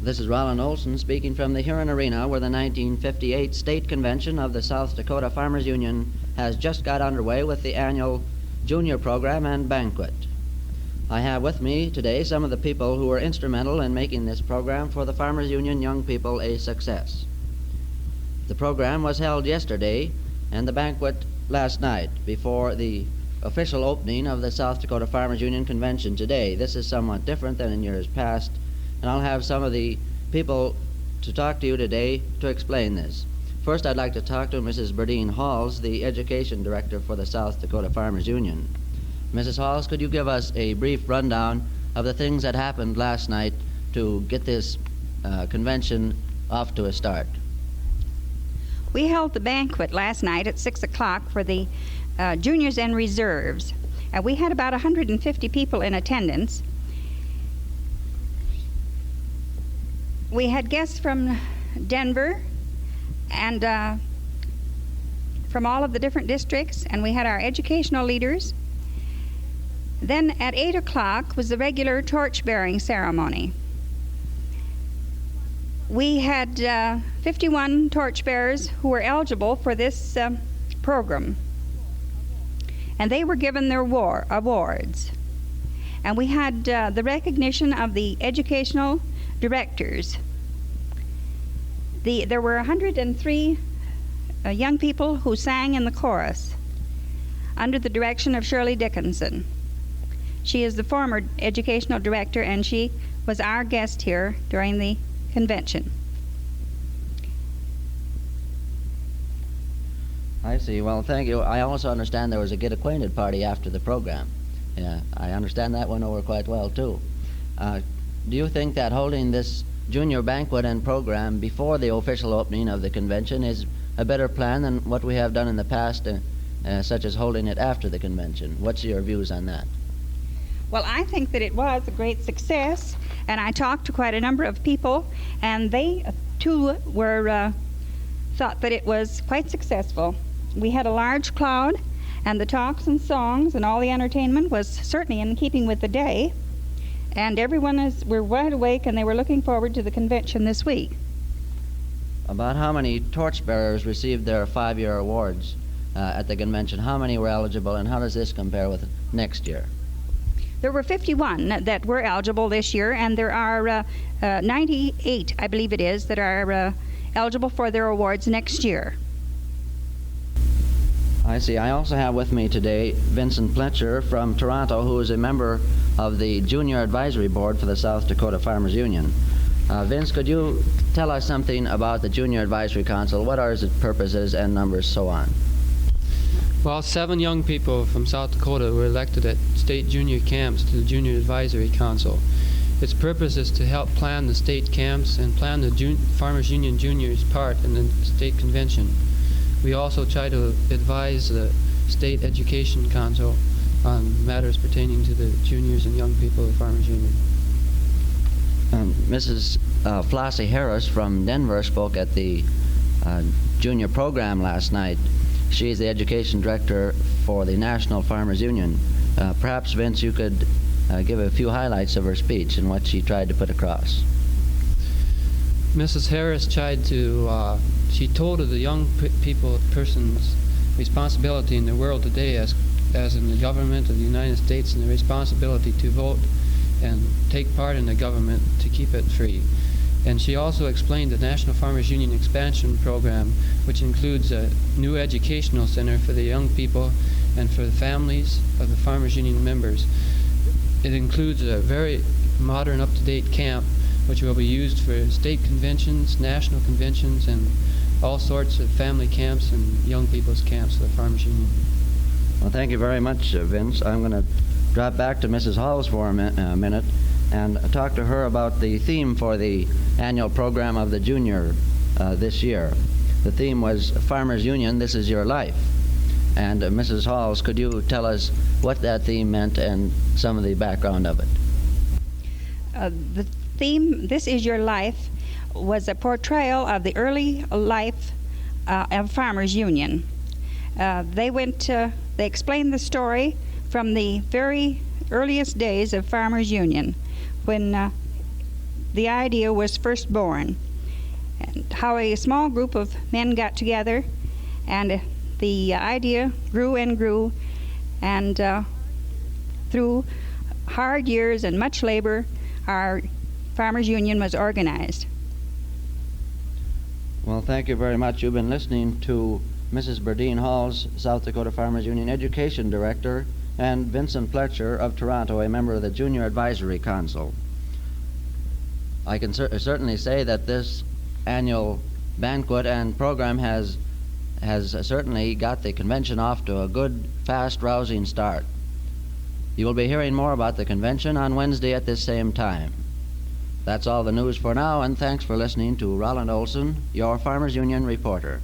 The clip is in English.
This is Roland Olson speaking from the Huron Arena, where the 1958 State Convention of the South Dakota Farmers Union has just got underway with the annual Junior Program and Banquet. I have with me today some of the people who were instrumental in making this program for the Farmers Union young people a success. The program was held yesterday and the banquet last night before the official opening of the South Dakota Farmers Union Convention today. This is somewhat different than in years past, and I'll have some of the people to talk to you today to explain this. First, I'd like to talk to Mrs. Berdyne Halse, the Education Director for the South Dakota Farmers Union. Mrs. Halse, could you give us a brief rundown of the things that happened last night to get this convention off to a start? We held the banquet last night at 6 o'clock for the juniors and reserves. We had about 150 people in attendance. We had guests from Denver and from all of the different districts, and we had our educational leaders. Then at 8 o'clock was the regular torch-bearing ceremony. We had 51 torchbearers who were eligible for this program, and they were given their awards. And we had the recognition of the educational directors. There were 103 young people who sang in the chorus under the direction of Shirley Dickinson. She is the former educational director, and she was our guest here during the convention. I see. Well, thank you. I also understand there was a get-acquainted party after the program. Yeah, I understand that went over quite well, too. Do you think that holding this junior banquet and program before the official opening of the convention is a better plan than what we have done in the past, such as holding it after the convention? What's your views on that? Well, I think that it was a great success, and I talked to quite a number of people, and they, too, thought that it was quite successful. We had a large crowd, and the talks and songs and all the entertainment was certainly in keeping with the day. And everyone were wide awake, and they were looking forward to the convention this week. About how many torchbearers received their 5-year awards at the convention? How many were eligible, and how does this compare with next year? There were 51 that were eligible this year, and there are 98, I believe it is, that are eligible for their awards next year. I see. I also have with me today Vincent Plenchard from Toronto, who is a member of the Junior Advisory Board for the South Dakota Farmers Union. Vince, could you tell us something about the Junior Advisory Council? What are its purposes and numbers, so on? Well, 7 young people from South Dakota were elected at state junior camps to the Junior Advisory Council. Its purpose is to help plan the state camps and plan the Farmers Union Juniors' part in the state convention. We also try to advise the State Education Council on matters pertaining to the juniors and young people of the Farmers Union. Mrs. Flossie Harris from Denver spoke at the junior program last night. She is the education director for the National Farmers Union. Perhaps, Vince, you could give a few highlights of her speech and what she tried to put across. Mrs. Harris she told of the young person's responsibility in the world today as in the government of the United States, and the responsibility to vote and take part in the government to keep it free. And she also explained the National Farmers Union Expansion Program, which includes a new educational center for the young people and for the families of the Farmers Union members. It includes a very modern, up-to-date camp, which will be used for state conventions, national conventions, and all sorts of family camps and young people's camps of the Farmers Union. Well, thank you very much, Vince. I'm going to drop back to Mrs. Halse for a minute and talk to her about the theme for the annual program of the junior this year. The theme was Farmers Union, This Is Your Life. And Mrs. Halse, could you tell us what that theme meant and some of the background of it? The theme, This Is Your Life, was a portrayal of the early life of Farmers Union. They explained the story from the very earliest days of Farmers Union, when the idea was first born, and how a small group of men got together, and the idea grew and grew, and through hard years and much labor, our Farmers Union was organized. Well, thank you very much. You've been listening to Mrs. Berdyne Halse, South Dakota Farmers Union Education Director, and Vincent Plenchard of Toronto, a member of the Junior Advisory Council. I can certainly say that this annual banquet and program has certainly got the convention off to a good, fast, rousing start. You will be hearing more about the convention on Wednesday at this same time. That's all the news for now, and thanks for listening to Roland Olson, your Farmers Union reporter.